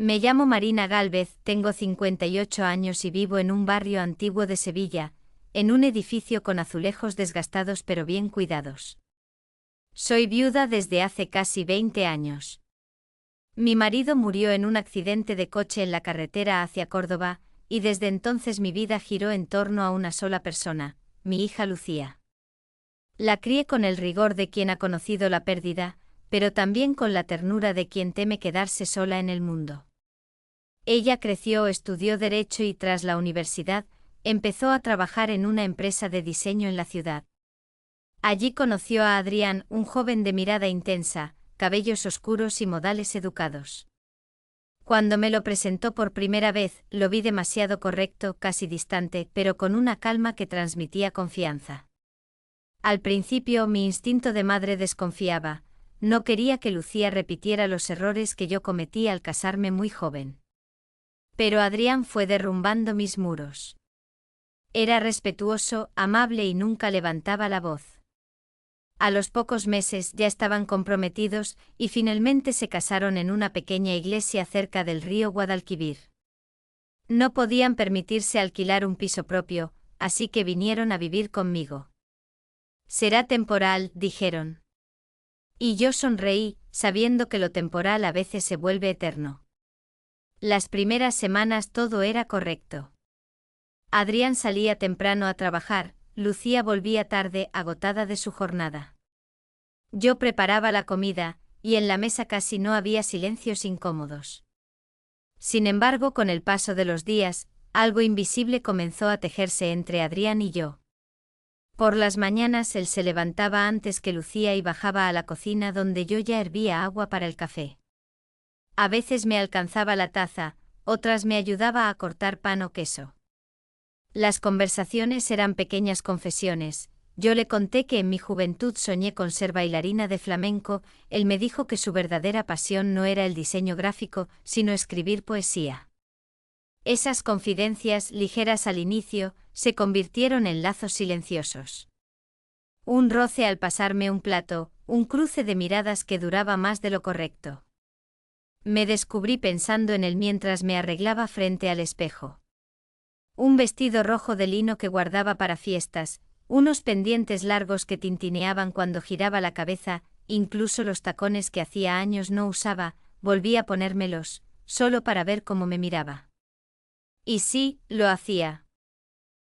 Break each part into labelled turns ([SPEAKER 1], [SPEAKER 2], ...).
[SPEAKER 1] Me llamo Marina Gálvez, tengo 58 años y vivo en un barrio antiguo de Sevilla, en un edificio con azulejos desgastados pero bien cuidados. Soy viuda desde hace casi 20 años. Mi marido murió en un accidente de coche en la carretera hacia Córdoba, y desde entonces mi vida giró en torno a una sola persona, mi hija Lucía. La crié con el rigor de quien ha conocido la pérdida, pero también con la ternura de quien teme quedarse sola en el mundo. Ella creció, estudió Derecho y tras la universidad, empezó a trabajar en una empresa de diseño en la ciudad. Allí conoció a Adrián, un joven de mirada intensa, cabellos oscuros y modales educados. Cuando me lo presentó por primera vez, lo vi demasiado correcto, casi distante, pero con una calma que transmitía confianza. Al principio mi instinto de madre desconfiaba, no quería que Lucía repitiera los errores que yo cometí al casarme muy joven. Pero Adrián fue derrumbando mis muros. Era respetuoso, amable y nunca levantaba la voz. A los pocos meses ya estaban comprometidos y finalmente se casaron en una pequeña iglesia cerca del río Guadalquivir. No podían permitirse alquilar un piso propio, así que vinieron a vivir conmigo. Será temporal, dijeron. Y yo sonreí, sabiendo que lo temporal a veces se vuelve eterno. Las primeras semanas todo era correcto. Adrián salía temprano a trabajar, Lucía volvía tarde, agotada de su jornada. Yo preparaba la comida, y en la mesa casi no había silencios incómodos. Sin embargo, con el paso de los días, algo invisible comenzó a tejerse entre Adrián y yo. Por las mañanas él se levantaba antes que Lucía y bajaba a la cocina donde yo ya hervía agua para el café. A veces me alcanzaba la taza, otras me ayudaba a cortar pan o queso. Las conversaciones eran pequeñas confesiones. Yo le conté que en mi juventud soñé con ser bailarina de flamenco, él me dijo que su verdadera pasión no era el diseño gráfico, sino escribir poesía. Esas confidencias, ligeras al inicio, se convirtieron en lazos silenciosos. Un roce al pasarme un plato, un cruce de miradas que duraba más de lo correcto. Me descubrí pensando en él mientras me arreglaba frente al espejo. Un vestido rojo de lino que guardaba para fiestas, unos pendientes largos que tintineaban cuando giraba la cabeza, incluso los tacones que hacía años no usaba, volví a ponérmelos, solo para ver cómo me miraba. Y sí, lo hacía.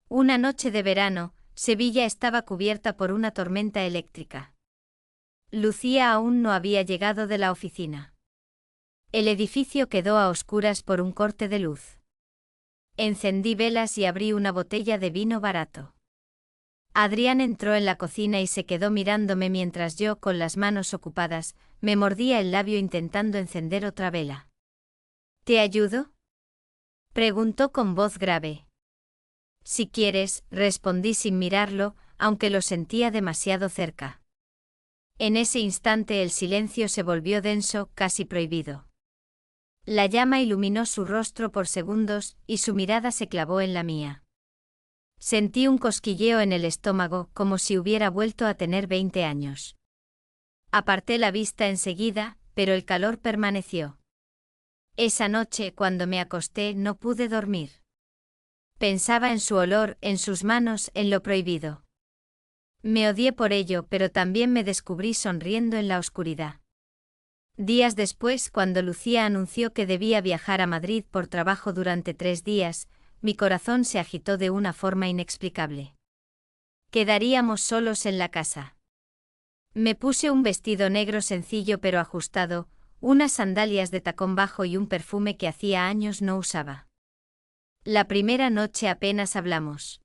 [SPEAKER 1] Una noche de verano, Sevilla estaba cubierta por una tormenta eléctrica. Lucía aún no había llegado de la oficina. El edificio quedó a oscuras por un corte de luz. Encendí velas y abrí una botella de vino barato. Adrián entró en la cocina y se quedó mirándome mientras yo, con las manos ocupadas, me mordía el labio intentando encender otra vela. ¿Te ayudo?, preguntó con voz grave. Si quieres, respondí sin mirarlo, aunque lo sentía demasiado cerca. En ese instante el silencio se volvió denso, casi prohibido. La llama iluminó su rostro por segundos, y su mirada se clavó en la mía. Sentí un cosquilleo en el estómago, como si hubiera vuelto a tener 20 años. Aparté la vista enseguida, pero el calor permaneció. Esa noche, cuando me acosté, no pude dormir. Pensaba en su olor, en sus manos, en lo prohibido. Me odié por ello, pero también me descubrí sonriendo en la oscuridad. Días después, cuando Lucía anunció que debía viajar a Madrid por trabajo durante 3 días, mi corazón se agitó de una forma inexplicable. Quedaríamos solos en la casa. Me puse un vestido negro sencillo pero ajustado, unas sandalias de tacón bajo y un perfume que hacía años no usaba. La primera noche apenas hablamos.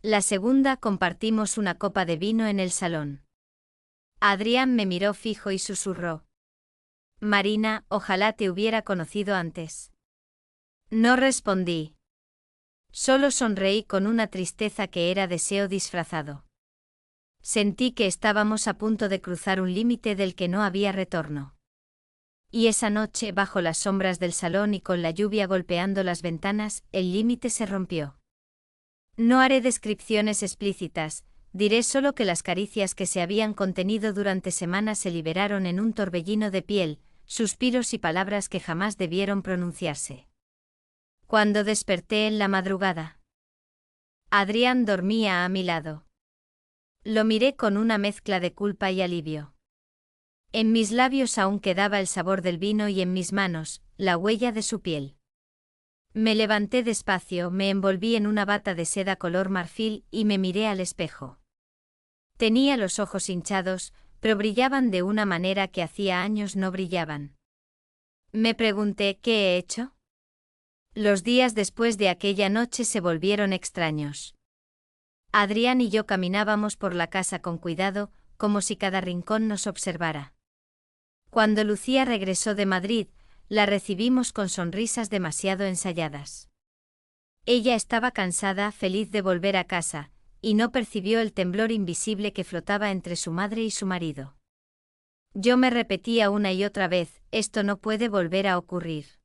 [SPEAKER 1] La segunda compartimos una copa de vino en el salón. Adrián me miró fijo y susurró: Marina, ojalá te hubiera conocido antes. No respondí. Solo sonreí con una tristeza que era deseo disfrazado. Sentí que estábamos a punto de cruzar un límite del que no había retorno. Y esa noche, bajo las sombras del salón y con la lluvia golpeando las ventanas, el límite se rompió. No haré descripciones explícitas, diré solo que las caricias que se habían contenido durante semanas se liberaron en un torbellino de piel, suspiros y palabras que jamás debieron pronunciarse. Cuando desperté en la madrugada, Adrián dormía a mi lado. Lo miré con una mezcla de culpa y alivio. En mis labios aún quedaba el sabor del vino y en mis manos, la huella de su piel. Me levanté despacio, me envolví en una bata de seda color marfil y me miré al espejo. Tenía los ojos hinchados, pero brillaban de una manera que hacía años no brillaban. Me pregunté, ¿qué he hecho? Los días después de aquella noche se volvieron extraños. Adrián y yo caminábamos por la casa con cuidado, como si cada rincón nos observara. Cuando Lucía regresó de Madrid, la recibimos con sonrisas demasiado ensayadas. Ella estaba cansada, feliz de volver a casa, y no percibió el temblor invisible que flotaba entre su madre y su marido. Yo me repetía una y otra vez, esto no puede volver a ocurrir.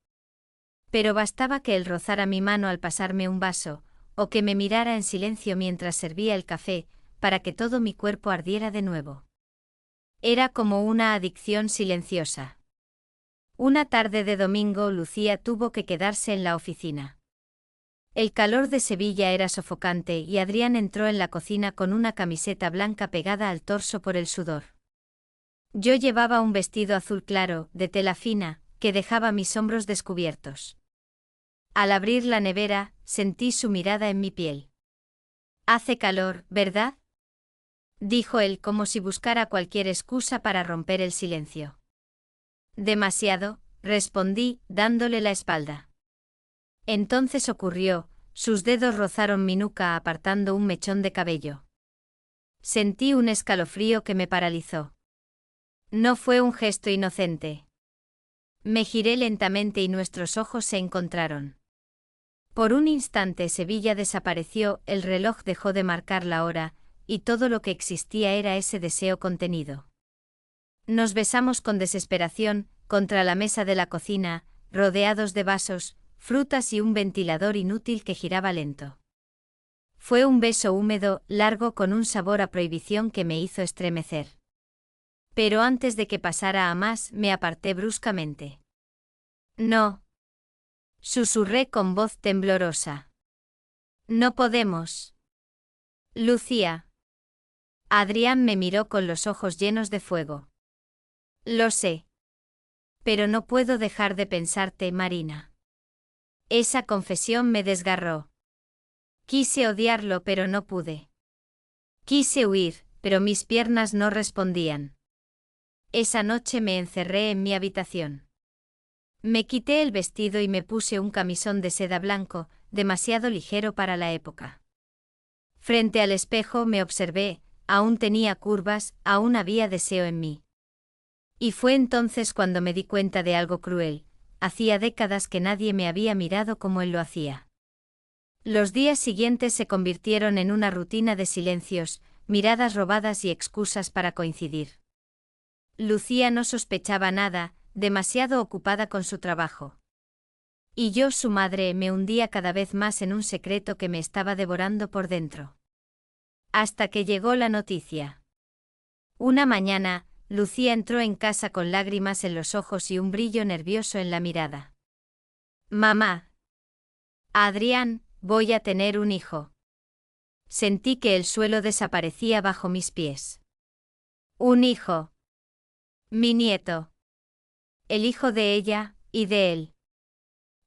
[SPEAKER 1] Pero bastaba que él rozara mi mano al pasarme un vaso, o que me mirara en silencio mientras servía el café, para que todo mi cuerpo ardiera de nuevo. Era como una adicción silenciosa. Una tarde de domingo Lucía tuvo que quedarse en la oficina. El calor de Sevilla era sofocante y Adrián entró en la cocina con una camiseta blanca pegada al torso por el sudor. Yo llevaba un vestido azul claro, de tela fina, que dejaba mis hombros descubiertos. Al abrir la nevera, sentí su mirada en mi piel. «Hace calor, ¿verdad?», dijo él como si buscara cualquier excusa para romper el silencio. «Demasiado», respondí, dándole la espalda. Entonces ocurrió, sus dedos rozaron mi nuca apartando un mechón de cabello. Sentí un escalofrío que me paralizó. No fue un gesto inocente. Me giré lentamente y nuestros ojos se encontraron. Por un instante Sevilla desapareció, el reloj dejó de marcar la hora, y todo lo que existía era ese deseo contenido. Nos besamos con desesperación, contra la mesa de la cocina, rodeados de vasos, frutas y un ventilador inútil que giraba lento. Fue un beso húmedo, largo con un sabor a prohibición que me hizo estremecer. Pero antes de que pasara a más, me aparté bruscamente. «No», susurré con voz temblorosa. «No podemos». «Lucía». Adrián me miró con los ojos llenos de fuego. «Lo sé. Pero no puedo dejar de pensarte, Marina». Esa confesión me desgarró. Quise odiarlo pero no pude. Quise huir, pero mis piernas no respondían. Esa noche me encerré en mi habitación. Me quité el vestido y me puse un camisón de seda blanco, demasiado ligero para la época. Frente al espejo me observé, aún tenía curvas, aún había deseo en mí. Y fue entonces cuando me di cuenta de algo cruel. Hacía décadas que nadie me había mirado como él lo hacía. Los días siguientes se convirtieron en una rutina de silencios, miradas robadas y excusas para coincidir. Lucía no sospechaba nada, demasiado ocupada con su trabajo. Y yo, su madre, me hundía cada vez más en un secreto que me estaba devorando por dentro. Hasta que llegó la noticia. Una mañana, Lucía entró en casa con lágrimas en los ojos y un brillo nervioso en la mirada. «Mamá. Adrián, voy a tener un hijo». Sentí que el suelo desaparecía bajo mis pies. «Un hijo. Mi nieto. El hijo de ella, y de él».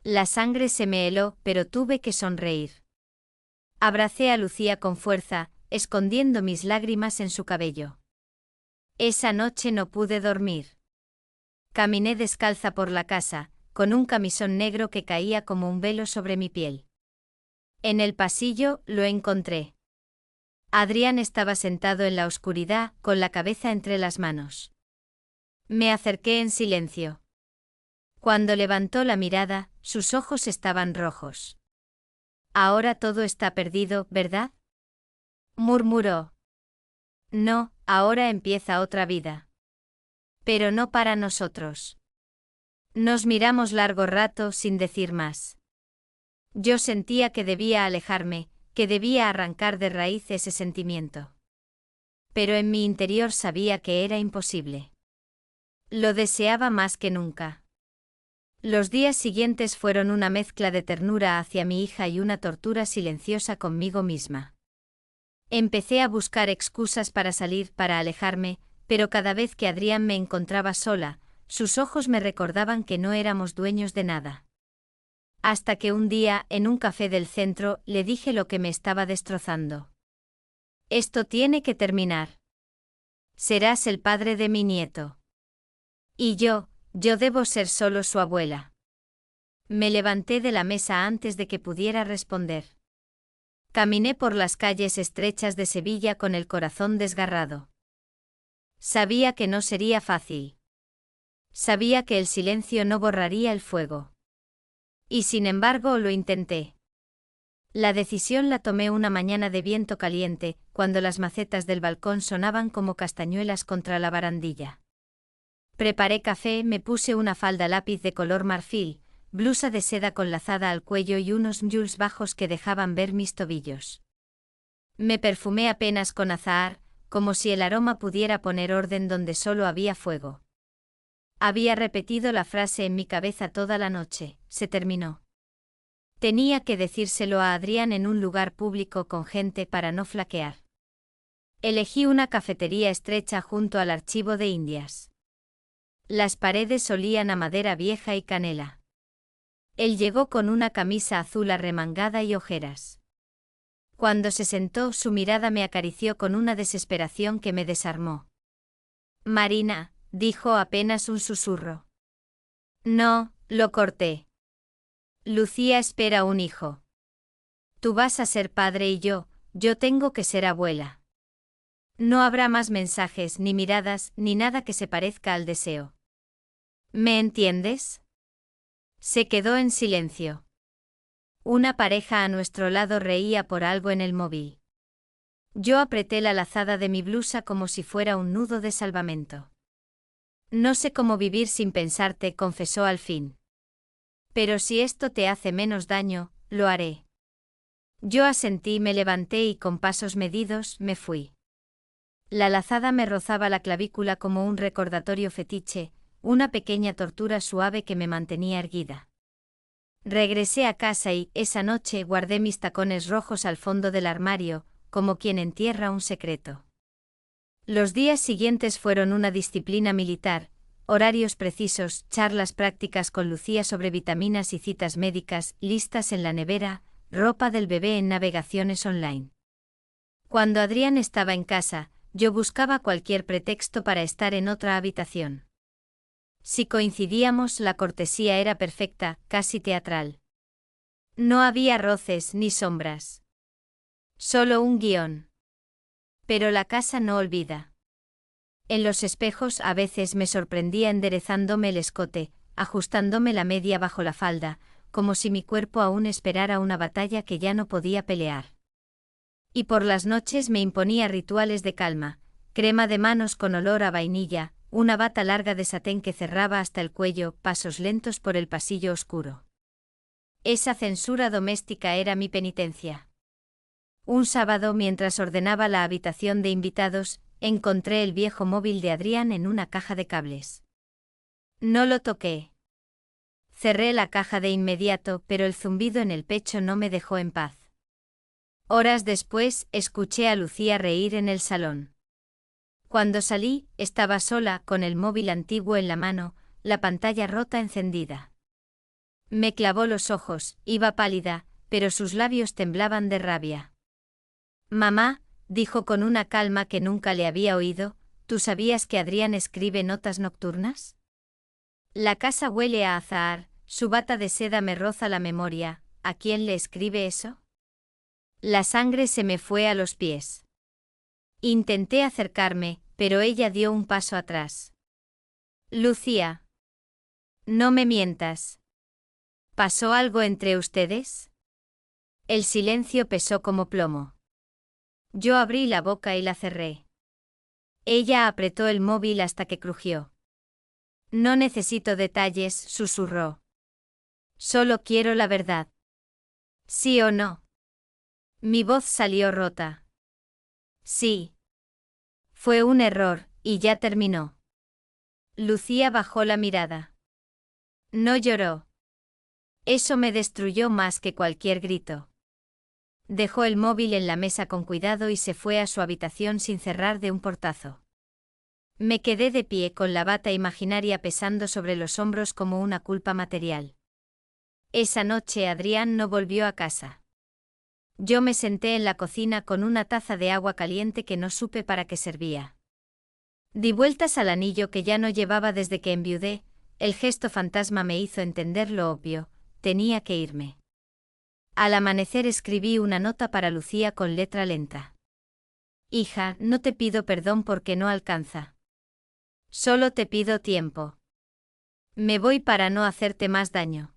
[SPEAKER 1] La sangre se me heló, pero tuve que sonreír. Abracé a Lucía con fuerza, escondiendo mis lágrimas en su cabello. Esa noche no pude dormir. Caminé descalza por la casa, con un camisón negro que caía como un velo sobre mi piel. En el pasillo, lo encontré. Adrián estaba sentado en la oscuridad, con la cabeza entre las manos. Me acerqué en silencio. Cuando levantó la mirada, sus ojos estaban rojos. «Ahora todo está perdido, ¿verdad?», murmuró. «No, ahora empieza otra vida. Pero no para nosotros». Nos miramos largo rato sin decir más. Yo sentía que debía alejarme, que debía arrancar de raíz ese sentimiento. Pero en mi interior sabía que era imposible. Lo deseaba más que nunca. Los días siguientes fueron una mezcla de ternura hacia mi hija y una tortura silenciosa conmigo misma. Empecé a buscar excusas para salir, para alejarme, pero cada vez que Adrián me encontraba sola, sus ojos me recordaban que no éramos dueños de nada. Hasta que un día, en un café del centro, le dije lo que me estaba destrozando. Esto tiene que terminar. Serás el padre de mi nieto. Y yo debo ser solo su abuela. Me levanté de la mesa antes de que pudiera responder. Caminé por las calles estrechas de Sevilla con el corazón desgarrado. Sabía que no sería fácil. Sabía que el silencio no borraría el fuego. Y sin embargo lo intenté. La decisión la tomé una mañana de viento caliente, cuando las macetas del balcón sonaban como castañuelas contra la barandilla. Preparé café, me puse una falda lápiz de color marfil, blusa de seda con lazada al cuello y unos mules bajos que dejaban ver mis tobillos. Me perfumé apenas con azahar, como si el aroma pudiera poner orden donde solo había fuego. Había repetido la frase en mi cabeza toda la noche, se terminó. Tenía que decírselo a Adrián en un lugar público con gente para no flaquear. Elegí una cafetería estrecha junto al archivo de Indias. Las paredes olían a madera vieja y canela. Él llegó con una camisa azul arremangada y ojeras. Cuando se sentó, su mirada me acarició con una desesperación que me desarmó. Marina, dijo apenas un susurro. No, lo corté. Lucía espera un hijo. Tú vas a ser padre y yo tengo que ser abuela. No habrá más mensajes, ni miradas, ni nada que se parezca al deseo. ¿Me entiendes? Se quedó en silencio. Una pareja a nuestro lado reía por algo en el móvil. Yo apreté la lazada de mi blusa como si fuera un nudo de salvamento. No sé cómo vivir sin pensarte, confesó al fin. Pero si esto te hace menos daño, lo haré. Yo asentí, me levanté y con pasos medidos me fui. La lazada me rozaba la clavícula como un recordatorio fetiche, una pequeña tortura suave que me mantenía erguida. Regresé a casa y, esa noche, guardé mis tacones rojos al fondo del armario, como quien entierra un secreto. Los días siguientes fueron una disciplina militar, horarios precisos, charlas prácticas con Lucía sobre vitaminas y citas médicas, listas en la nevera, ropa del bebé en navegaciones online. Cuando Adrián estaba en casa, yo buscaba cualquier pretexto para estar en otra habitación. Si coincidíamos, la cortesía era perfecta, casi teatral. No había roces ni sombras. Solo un guión. Pero la casa no olvida. En los espejos a veces me sorprendía enderezándome el escote, ajustándome la media bajo la falda, como si mi cuerpo aún esperara una batalla que ya no podía pelear. Y por las noches me imponía rituales de calma, crema de manos con olor a vainilla, una bata larga de satén que cerraba hasta el cuello, pasos lentos por el pasillo oscuro. Esa censura doméstica era mi penitencia. Un sábado, mientras ordenaba la habitación de invitados, encontré el viejo móvil de Adrián en una caja de cables. No lo toqué. Cerré la caja de inmediato, pero el zumbido en el pecho no me dejó en paz. Horas después, escuché a Lucía reír en el salón. Cuando salí, estaba sola, con el móvil antiguo en la mano, la pantalla rota encendida. Me clavó los ojos, iba pálida, pero sus labios temblaban de rabia. Mamá, dijo con una calma que nunca le había oído, ¿tú sabías que Adrián escribe notas nocturnas? La casa huele a azahar, su bata de seda me roza la memoria, ¿a quién le escribe eso? La sangre se me fue a los pies. Intenté acercarme, pero ella dio un paso atrás. Lucía. No me mientas. ¿Pasó algo entre ustedes? El silencio pesó como plomo. Yo abrí la boca y la cerré. Ella apretó el móvil hasta que crujió. No necesito detalles, susurró. Solo quiero la verdad. ¿Sí o no? Mi voz salió rota. Sí. Fue un error, y ya terminó. Lucía bajó la mirada. No lloró. Eso me destruyó más que cualquier grito. Dejó el móvil en la mesa con cuidado y se fue a su habitación sin cerrar de un portazo. Me quedé de pie con la bata imaginaria pesando sobre los hombros como una culpa material. Esa noche Adrián no volvió a casa. Yo me senté en la cocina con una taza de agua caliente que no supe para qué servía. Di vueltas al anillo que ya no llevaba desde que enviudé, el gesto fantasma me hizo entender lo obvio, tenía que irme. Al amanecer escribí una nota para Lucía con letra lenta. Hija, no te pido perdón porque no alcanza. Solo te pido tiempo. Me voy para no hacerte más daño.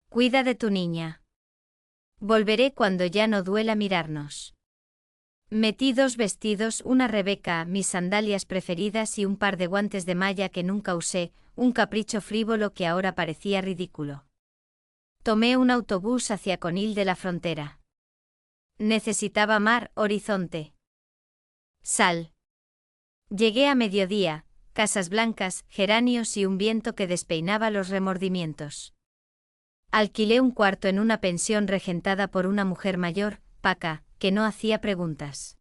[SPEAKER 1] Cuida de tu niña. Volveré cuando ya no duela mirarnos. Metí 2 vestidos, una Rebeca, mis sandalias preferidas y un par de guantes de malla que nunca usé, un capricho frívolo que ahora parecía ridículo. Tomé un autobús hacia Conil de la Frontera. Necesitaba mar, horizonte. Sal. Llegué a mediodía, casas blancas, geranios y un viento que despeinaba los remordimientos. Alquilé un cuarto en una pensión regentada por una mujer mayor, Paca, que no hacía preguntas.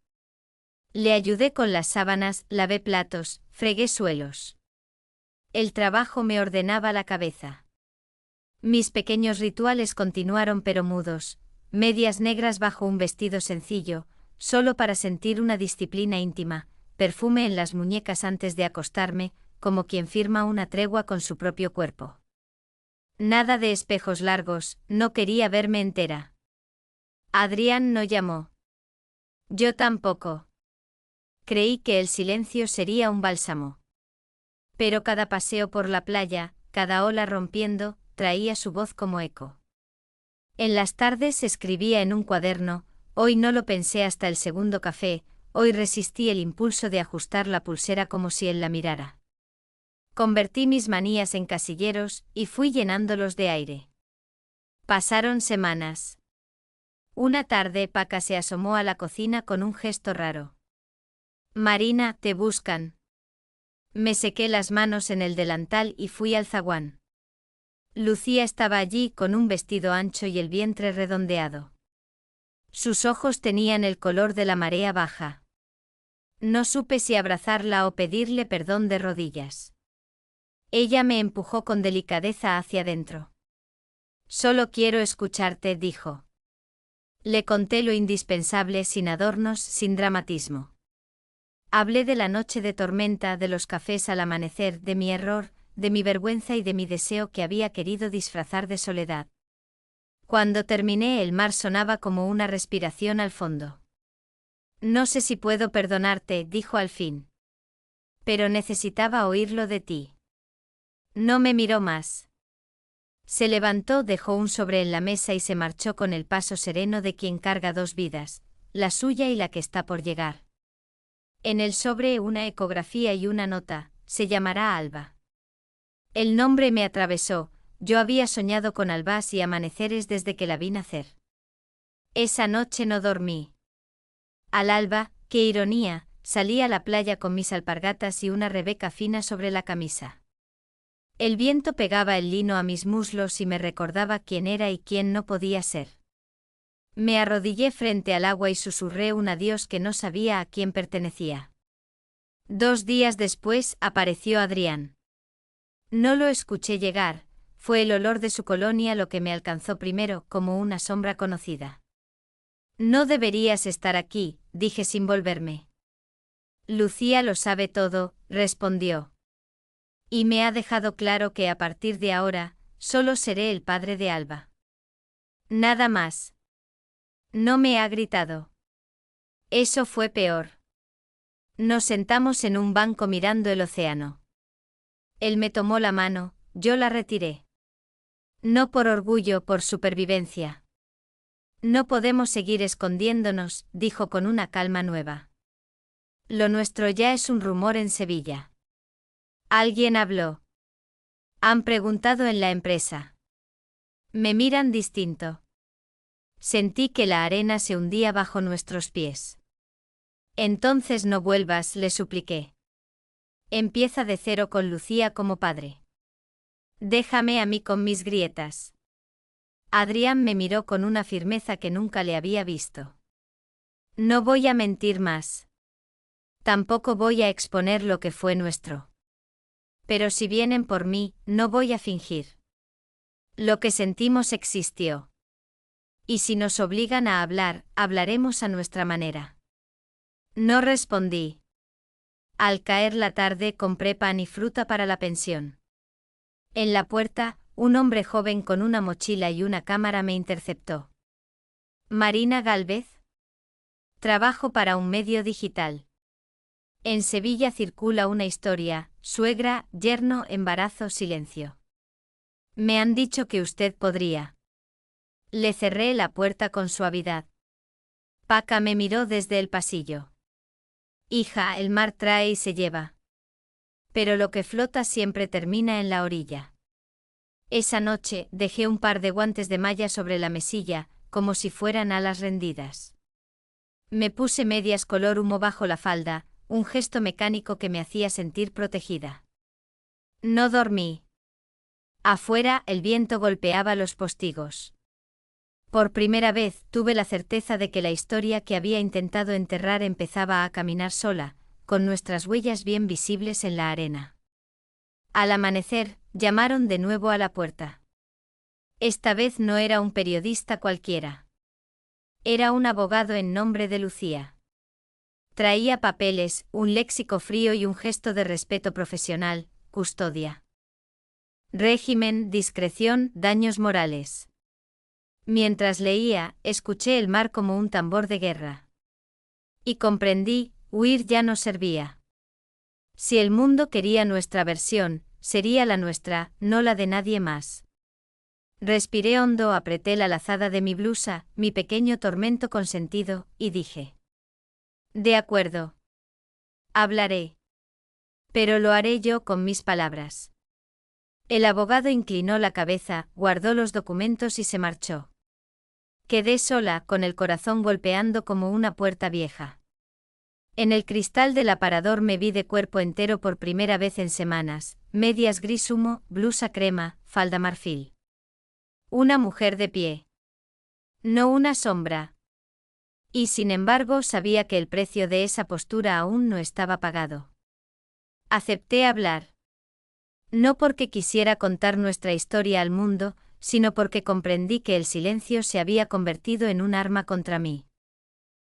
[SPEAKER 1] Le ayudé con las sábanas, lavé platos, fregué suelos. El trabajo me ordenaba la cabeza. Mis pequeños rituales continuaron pero mudos, medias negras bajo un vestido sencillo, solo para sentir una disciplina íntima, perfume en las muñecas antes de acostarme, como quien firma una tregua con su propio cuerpo. Nada de espejos largos, no quería verme entera. Adrián no llamó. Yo tampoco. Creí que el silencio sería un bálsamo. Pero cada paseo por la playa, cada ola rompiendo, traía su voz como eco. En las tardes escribía en un cuaderno, hoy no lo pensé hasta el segundo café, hoy resistí el impulso de ajustar la pulsera como si él la mirara. Convertí mis manías en casilleros y fui llenándolos de aire. Pasaron semanas. Una tarde Paca se asomó a la cocina con un gesto raro. Marina, te buscan. Me sequé las manos en el delantal y fui al zaguán. Lucía estaba allí con un vestido ancho y el vientre redondeado. Sus ojos tenían el color de la marea baja. No supe si abrazarla o pedirle perdón de rodillas. Ella me empujó con delicadeza hacia adentro. Solo quiero escucharte, dijo. Le conté lo indispensable sin adornos, sin dramatismo. Hablé de la noche de tormenta, de los cafés al amanecer, de mi error, de mi vergüenza y de mi deseo que había querido disfrazar de soledad. Cuando terminé el mar sonaba como una respiración al fondo. No sé si puedo perdonarte, dijo al fin. Pero necesitaba oírlo de ti. No me miró más. Se levantó, dejó un sobre en la mesa y se marchó con el paso sereno de quien carga 2 vidas, la suya y la que está por llegar. En el sobre una ecografía y una nota, se llamará Alba. El nombre me atravesó, yo había soñado con albas y amaneceres desde que la vi nacer. Esa noche no dormí. Al alba, qué ironía, salí a la playa con mis alpargatas y una Rebeca fina sobre la camisa. El viento pegaba el lino a mis muslos y me recordaba quién era y quién no podía ser. Me arrodillé frente al agua y susurré un adiós que no sabía a quién pertenecía. 2 días después apareció Adrián. No lo escuché llegar, fue el olor de su colonia lo que me alcanzó primero, como una sombra conocida. No deberías estar aquí, dije sin volverme. Lucía lo sabe todo, respondió. Y me ha dejado claro que a partir de ahora, solo seré el padre de Alba. Nada más. No me ha gritado. Eso fue peor. Nos sentamos en un banco mirando el océano. Él me tomó la mano, yo la retiré. No por orgullo, por supervivencia. No podemos seguir escondiéndonos, dijo con una calma nueva. Lo nuestro ya es un rumor en Sevilla. Alguien habló. Han preguntado en la empresa. Me miran distinto. Sentí que la arena se hundía bajo nuestros pies. Entonces no vuelvas, le supliqué. Empieza de cero con Lucía como padre. Déjame a mí con mis grietas. Adrián me miró con una firmeza que nunca le había visto. No voy a mentir más. Tampoco voy a exponer lo que fue nuestro. Pero si vienen por mí, no voy a fingir. Lo que sentimos existió. Y si nos obligan a hablar, hablaremos a nuestra manera. No respondí. Al caer la tarde compré pan y fruta para la pensión. En la puerta, un hombre joven con una mochila y una cámara me interceptó. Marina Gálvez. Trabajo para un medio digital. En Sevilla circula una historia, suegra, yerno, embarazo, silencio. Me han dicho que usted podría. Le cerré la puerta con suavidad. Paca me miró desde el pasillo. Hija, el mar trae y se lleva. Pero lo que flota siempre termina en la orilla. Esa noche dejé un par de guantes de malla sobre la mesilla, como si fueran alas rendidas. Me puse medias color humo bajo la falda, un gesto mecánico que me hacía sentir protegida. No dormí. Afuera el viento golpeaba los postigos. Por primera vez tuve la certeza de que la historia que había intentado enterrar empezaba a caminar sola, con nuestras huellas bien visibles en la arena. Al amanecer, llamaron de nuevo a la puerta. Esta vez no era un periodista cualquiera. Era un abogado en nombre de Lucía. Traía papeles, un léxico frío y un gesto de respeto profesional, custodia. Régimen, discreción, daños morales. Mientras leía, escuché el mar como un tambor de guerra. Y comprendí, huir ya no servía. Si el mundo quería nuestra versión, sería la nuestra, no la de nadie más. Respiré hondo, apreté la lazada de mi blusa, mi pequeño tormento consentido, y dije: de acuerdo. Hablaré. Pero lo haré yo con mis palabras. El abogado inclinó la cabeza, guardó los documentos y se marchó. Quedé sola, con el corazón golpeando como una puerta vieja. En el cristal del aparador me vi de cuerpo entero por primera vez en semanas, medias gris humo, blusa crema, falda marfil. Una mujer de pie. No una sombra. Y sin embargo sabía que el precio de esa postura aún no estaba pagado. Acepté hablar. No porque quisiera contar nuestra historia al mundo, sino porque comprendí que el silencio se había convertido en un arma contra mí.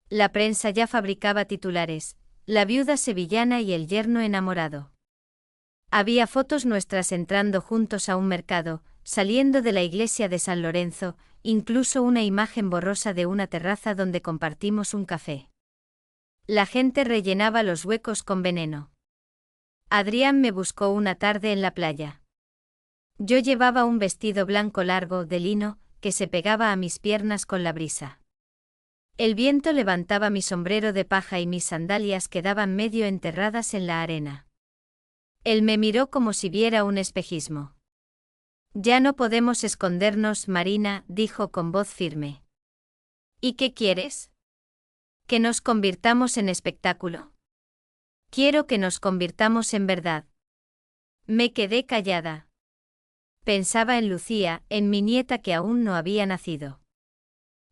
[SPEAKER 1] La prensa ya fabricaba titulares: la viuda sevillana y el yerno enamorado. Había fotos nuestras entrando juntos a un mercado, saliendo de la iglesia de San Lorenzo, incluso una imagen borrosa de una terraza donde compartimos un café. La gente rellenaba los huecos con veneno. Adrián me buscó una tarde en la playa. Yo llevaba un vestido blanco largo, de lino, que se pegaba a mis piernas con la brisa. El viento levantaba mi sombrero de paja y mis sandalias quedaban medio enterradas en la arena. Él me miró como si viera un espejismo. Ya no podemos escondernos, Marina, dijo con voz firme. ¿Y qué quieres? ¿Que nos convirtamos en espectáculo? Quiero que nos convirtamos en verdad. Me quedé callada. Pensaba en Lucía, en mi nieta que aún no había nacido.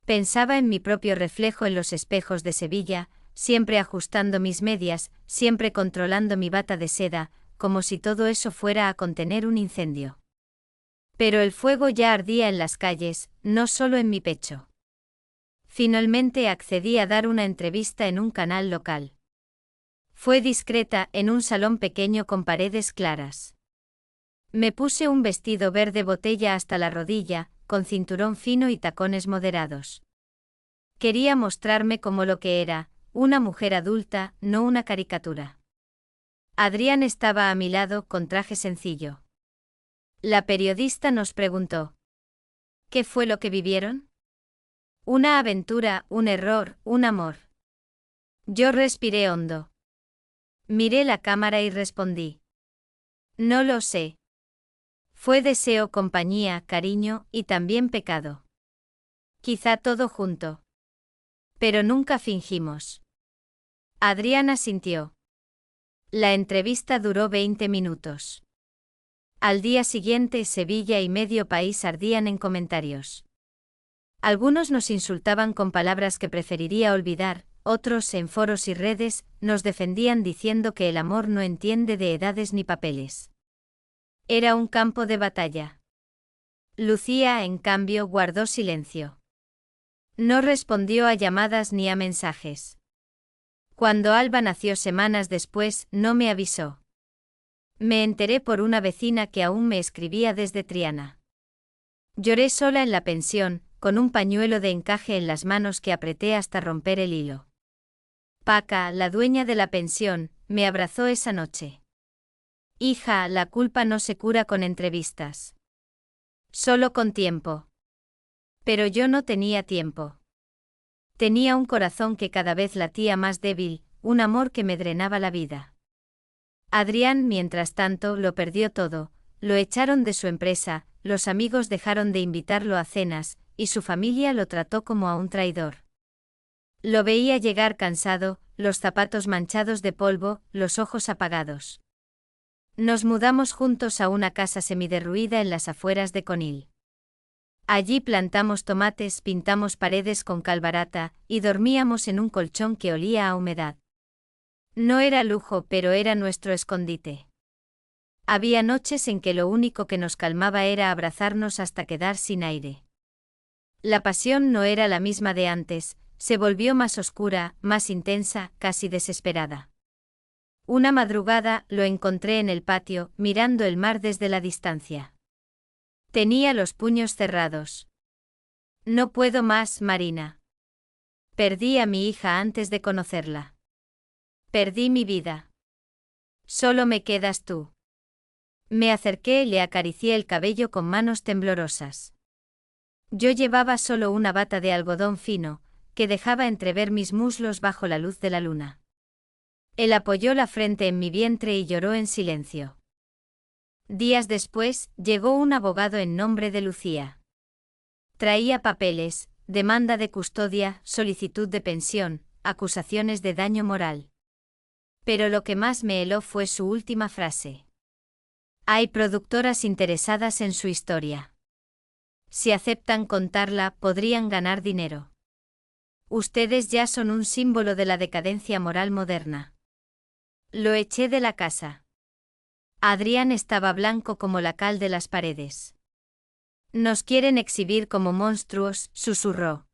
[SPEAKER 1] Pensaba en mi propio reflejo en los espejos de Sevilla, siempre ajustando mis medias, siempre controlando mi bata de seda, como si todo eso fuera a contener un incendio. Pero el fuego ya ardía en las calles, no solo en mi pecho. Finalmente accedí a dar una entrevista en un canal local. Fue discreta, en un salón pequeño con paredes claras. Me puse un vestido verde botella hasta la rodilla, con cinturón fino y tacones moderados. Quería mostrarme como lo que era, una mujer adulta, no una caricatura. Adrián estaba a mi lado, con traje sencillo. La periodista nos preguntó: ¿qué fue lo que vivieron? Una aventura, un error, un amor. Yo respiré hondo. Miré la cámara y respondí: no lo sé. Fue deseo, compañía, cariño, y también pecado. Quizá todo junto. Pero nunca fingimos. Adrián asintió. La entrevista duró 20 minutos. Al día siguiente, Sevilla y medio país ardían en comentarios. Algunos nos insultaban con palabras que preferiría olvidar, otros, en foros y redes, nos defendían diciendo que el amor no entiende de edades ni papeles. Era un campo de batalla. Lucía, en cambio, guardó silencio. No respondió a llamadas ni a mensajes. Cuando Alba nació semanas después, no me avisó. Me enteré por una vecina que aún me escribía desde Triana. Lloré sola en la pensión, con un pañuelo de encaje en las manos que apreté hasta romper el hilo. Paca, la dueña de la pensión, me abrazó esa noche. Hija, la culpa no se cura con entrevistas. Solo con tiempo. Pero yo no tenía tiempo. Tenía un corazón que cada vez latía más débil, un amor que me drenaba la vida. Adrián, mientras tanto, lo perdió todo, lo echaron de su empresa, los amigos dejaron de invitarlo a cenas, y su familia lo trató como a un traidor. Lo veía llegar cansado, los zapatos manchados de polvo, los ojos apagados. Nos mudamos juntos a una casa semiderruida en las afueras de Conil. Allí plantamos tomates, pintamos paredes con cal barata, y dormíamos en un colchón que olía a humedad. No era lujo, pero era nuestro escondite. Había noches en que lo único que nos calmaba era abrazarnos hasta quedar sin aire. La pasión no era la misma de antes, se volvió más oscura, más intensa, casi desesperada. Una madrugada, lo encontré en el patio, mirando el mar desde la distancia. Tenía los puños cerrados. No puedo más, Marina. Perdí a mi hija antes de conocerla. Perdí mi vida. Solo me quedas tú. Me acerqué y le acaricié el cabello con manos temblorosas. Yo llevaba solo una bata de algodón fino, que dejaba entrever mis muslos bajo la luz de la luna. Él apoyó la frente en mi vientre y lloró en silencio. Días después, llegó un abogado en nombre de Lucía. Traía papeles, demanda de custodia, solicitud de pensión, acusaciones de daño moral. Pero lo que más me heló fue su última frase. Hay productoras interesadas en su historia. Si aceptan contarla, podrían ganar dinero. Ustedes ya son un símbolo de la decadencia moral moderna. Lo eché de la casa. Adrián estaba blanco como la cal de las paredes. Nos quieren exhibir como monstruos, susurró.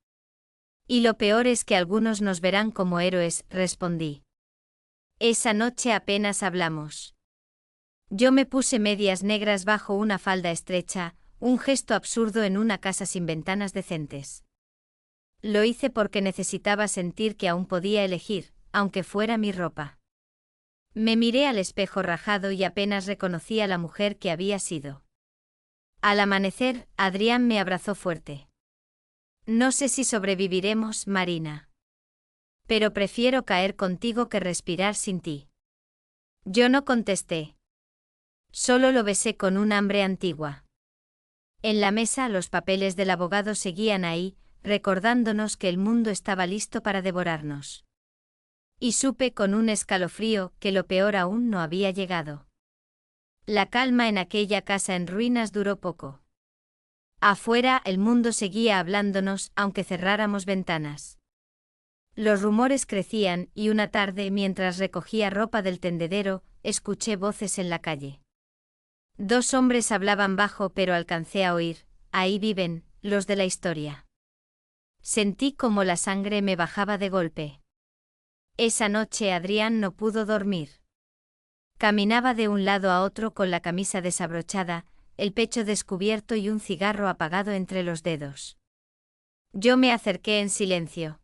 [SPEAKER 1] Y lo peor es que algunos nos verán como héroes, respondí. Esa noche apenas hablamos. Yo me puse medias negras bajo una falda estrecha, un gesto absurdo en una casa sin ventanas decentes. Lo hice porque necesitaba sentir que aún podía elegir, aunque fuera mi ropa. Me miré al espejo rajado y apenas reconocí a la mujer que había sido. Al amanecer, Adrián me abrazó fuerte. No sé si sobreviviremos, Marina. Pero prefiero caer contigo que respirar sin ti. Yo no contesté. Solo lo besé con un hambre antigua. En la mesa los papeles del abogado seguían ahí, recordándonos que el mundo estaba listo para devorarnos. Y supe con un escalofrío que lo peor aún no había llegado. La calma en aquella casa en ruinas duró poco. Afuera el mundo seguía hablándonos aunque cerráramos ventanas. Los rumores crecían y una tarde mientras recogía ropa del tendedero, escuché voces en la calle. Dos hombres hablaban bajo pero alcancé a oír, ahí viven, los de la historia. Sentí como la sangre me bajaba de golpe. Esa noche Adrián no pudo dormir. Caminaba de un lado a otro con la camisa desabrochada, el pecho descubierto y un cigarro apagado entre los dedos. Yo me acerqué en silencio.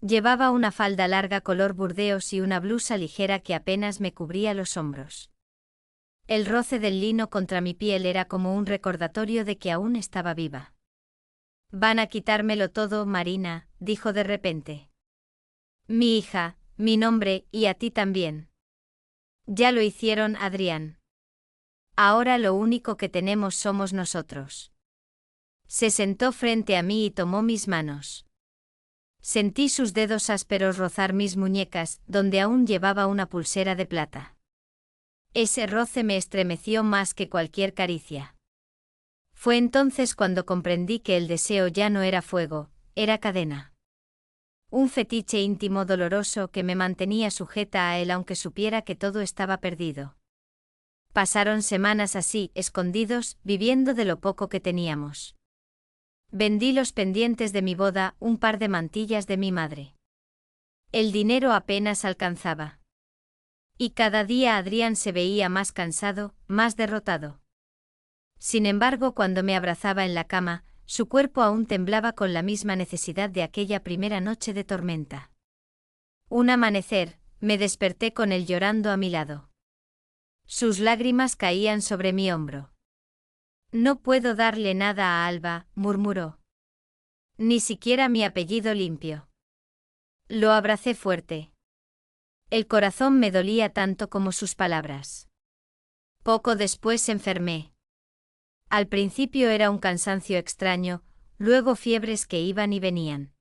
[SPEAKER 1] Llevaba una falda larga color burdeos y una blusa ligera que apenas me cubría los hombros. El roce del lino contra mi piel era como un recordatorio de que aún estaba viva. Van a quitármelo todo, Marina, dijo de repente. Mi hija, mi nombre y a ti también. Ya lo hicieron, Adrián. Ahora lo único que tenemos somos nosotros. Se sentó frente a mí y tomó mis manos. Sentí sus dedos ásperos rozar mis muñecas, donde aún llevaba una pulsera de plata. Ese roce me estremeció más que cualquier caricia. Fue entonces cuando comprendí que el deseo ya no era fuego, era cadena. Un fetiche íntimo doloroso que me mantenía sujeta a él aunque supiera que todo estaba perdido. Pasaron semanas así, escondidos, viviendo de lo poco que teníamos. Vendí los pendientes de mi boda, un par de mantillas de mi madre. El dinero apenas alcanzaba. Y cada día Adrián se veía más cansado, más derrotado. Sin embargo, cuando me abrazaba en la cama, su cuerpo aún temblaba con la misma necesidad de aquella primera noche de tormenta. Un amanecer, me desperté con él llorando a mi lado. Sus lágrimas caían sobre mi hombro. No puedo darle nada a Alba, murmuró. Ni siquiera mi apellido limpio. Lo abracé fuerte. El corazón me dolía tanto como sus palabras. Poco después enfermé. Al principio era un cansancio extraño, luego fiebres que iban y venían.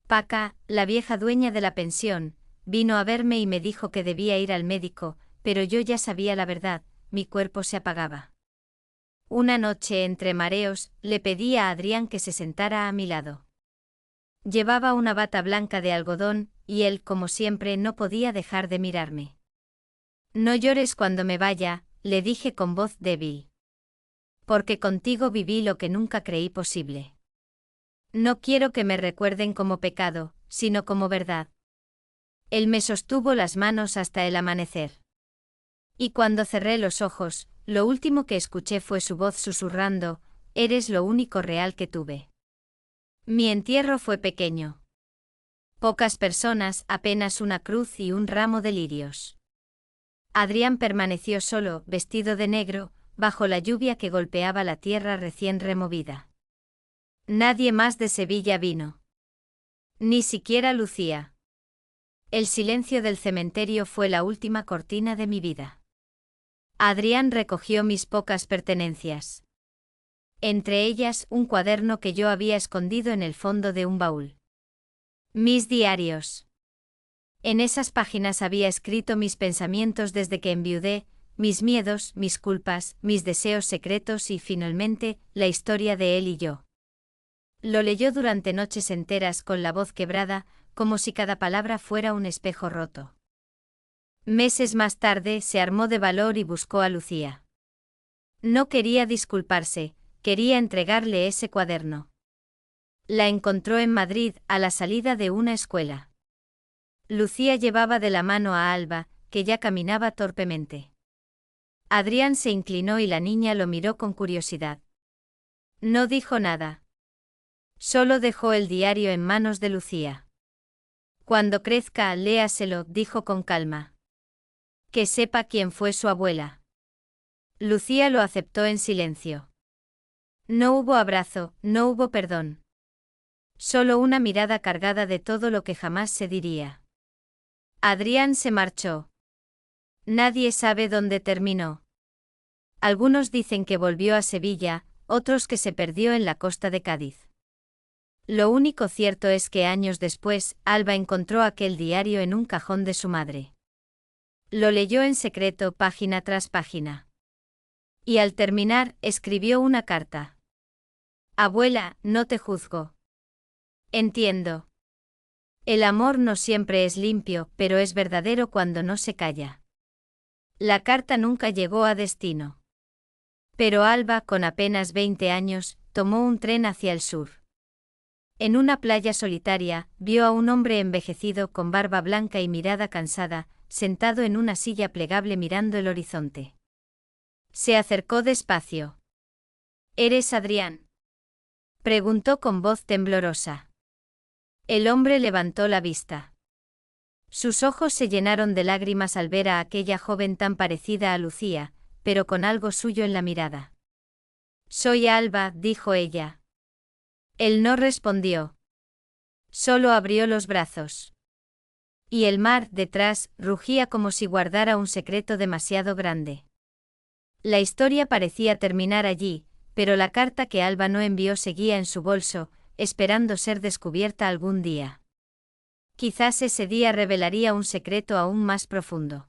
[SPEAKER 1] Paca, la vieja dueña de la pensión, vino a verme y me dijo que debía ir al médico, pero yo ya sabía la verdad, mi cuerpo se apagaba. Una noche entre mareos, le pedí a Adrián que se sentara a mi lado. Llevaba una bata blanca de algodón, y él, como siempre, no podía dejar de mirarme. No llores cuando me vaya, le dije con voz débil. Porque contigo viví lo que nunca creí posible. No quiero que me recuerden como pecado, sino como verdad. Él me sostuvo las manos hasta el amanecer. Y cuando cerré los ojos, lo último que escuché fue su voz susurrando, «Eres lo único real que tuve». Mi entierro fue pequeño. Pocas personas, apenas una cruz y un ramo de lirios. Adrián permaneció solo, vestido de negro, bajo la lluvia que golpeaba la tierra recién removida. Nadie más de Sevilla vino. Ni siquiera Lucía. El silencio del cementerio fue la última cortina de mi vida. Adrián recogió mis pocas pertenencias. Entre ellas, un cuaderno que yo había escondido en el fondo de un baúl. Mis diarios. En esas páginas había escrito mis pensamientos desde que enviudé, mis miedos, mis culpas, mis deseos secretos y, finalmente, la historia de él y yo. Lo leyó durante noches enteras con la voz quebrada, como si cada palabra fuera un espejo roto. Meses más tarde se armó de valor y buscó a Lucía. No quería disculparse, quería entregarle ese cuaderno. La encontró en Madrid, a la salida de una escuela. Lucía llevaba de la mano a Alba, que ya caminaba torpemente. Adrián se inclinó y la niña lo miró con curiosidad. No dijo nada. Solo dejó el diario en manos de Lucía. Cuando crezca, léaselo, dijo con calma. Que sepa quién fue su abuela. Lucía lo aceptó en silencio. No hubo abrazo, no hubo perdón. Solo una mirada cargada de todo lo que jamás se diría. Adrián se marchó. Nadie sabe dónde terminó. Algunos dicen que volvió a Sevilla, otros que se perdió en la costa de Cádiz. Lo único cierto es que años después, Alba encontró aquel diario en un cajón de su madre. Lo leyó en secreto página tras página. Y al terminar, escribió una carta. Abuela, no te juzgo. Entiendo. El amor no siempre es limpio, pero es verdadero cuando no se calla. La carta nunca llegó a destino. Pero Alba, con apenas 20 años, tomó un tren hacia el sur. En una playa solitaria, vio a un hombre envejecido con barba blanca y mirada cansada, sentado en una silla plegable mirando el horizonte. Se acercó despacio. ¿Eres Adrián?, preguntó con voz temblorosa. El hombre levantó la vista. Sus ojos se llenaron de lágrimas al ver a aquella joven tan parecida a Lucía, pero con algo suyo en la mirada. Soy Alba, dijo ella. Él no respondió. Solo abrió los brazos. Y el mar, detrás, rugía como si guardara un secreto demasiado grande. La historia parecía terminar allí, pero la carta que Alba no envió seguía en su bolso, esperando ser descubierta algún día. Quizás ese día revelaría un secreto aún más profundo.